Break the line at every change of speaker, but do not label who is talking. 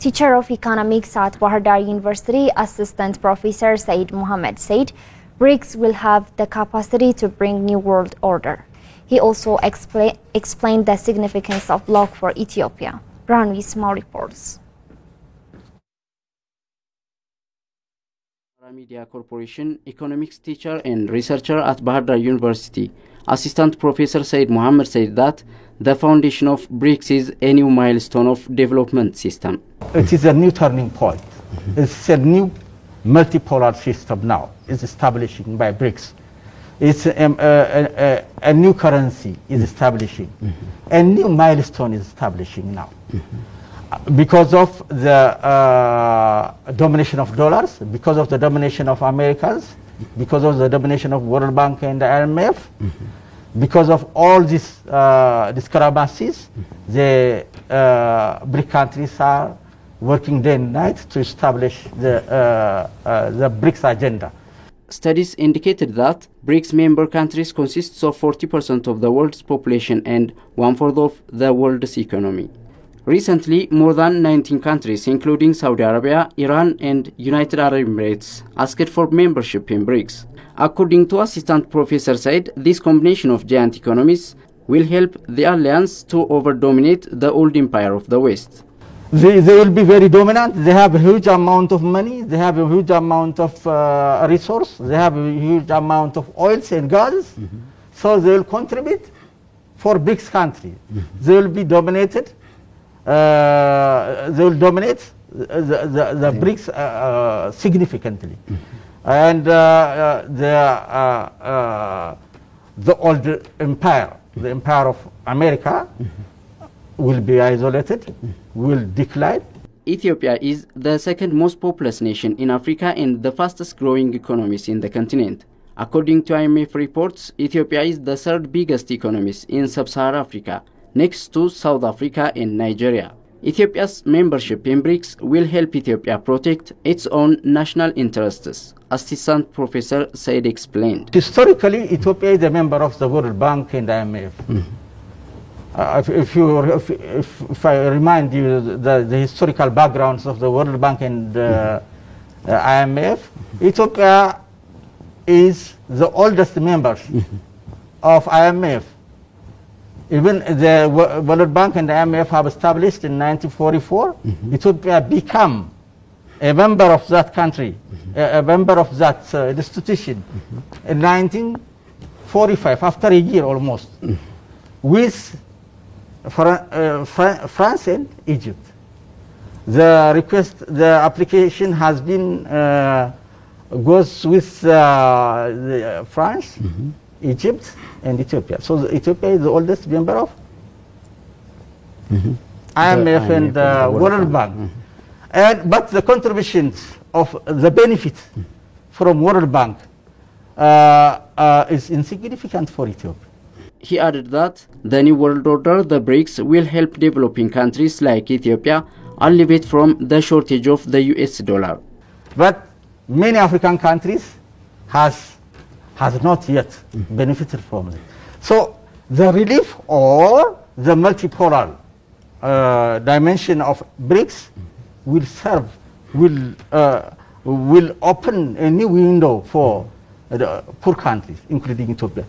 Teacher of Economics at Bahir Dar University, Assistant Professor Seid Mohammed said BRICS will have the capacity to bring new world order. He also explained the significance of bloc for Ethiopia. Ranvi Small reports.
Media Corporation economics teacher and researcher at Bahir Dar University, Assistant Professor Seid Mohammed said that the foundation of BRICS is a new milestone of development system.
It is a new turning point. It's a new multipolar system now. It's establishing by BRICS. It's a new currency is establishing. A new milestone is establishing now. Because of the domination of dollars, because of the domination of Americans, because of the domination of World Bank and the IMF, because of all these discrepancies, the BRIC countries are working day and night to establish the BRICS agenda.
Studies indicated that BRICS member countries consists of 40% of the world's population and 1/4 of the world's economy. Recently, more than 19 countries, including Saudi Arabia, Iran, and United Arab Emirates, asked for membership in BRICS. According to Assistant Professor Said, this combination of giant economies will help the alliance to over-dominate the old empire of the West.
They will be very dominant. They have a huge amount of money. They have a huge amount of resource. They have a huge amount of oils and gas. So they will contribute for BRICS countries. They will be dominated. They will dominate the BRICS significantly. And the old empire, the empire of America, will be isolated, will decline.
Ethiopia is the second most populous nation in Africa and the fastest growing economies in the continent. According to IMF reports, Ethiopia is the third biggest economy in sub-Saharan Africa, next to South Africa and Nigeria. Ethiopia's membership in BRICS will help Ethiopia protect its own national interests, Assistant Professor Said explained.
Historically, Ethiopia is a member of the World Bank and IMF. If I remind you the historical backgrounds of the World Bank and IMF, Ethiopia is the oldest member of IMF. Even the World Bank and the IMF have established in 1944. Ethiopia became a member of that country, a member of that institution in 1945, after a year almost, with France and Egypt. The application has been goes with France, Egypt, and Ethiopia. So Ethiopia is the oldest member of IMF and World Bank. But the contributions of the benefit from World Bank is insignificant for Ethiopia.
He added that the new world order, the BRICS, will help developing countries like Ethiopia alleviate from the shortage of the US dollar.
But many African countries has not yet benefited from it. So the relief or the multipolar dimension of BRICS will open a new window for the poor countries, including Ethiopia.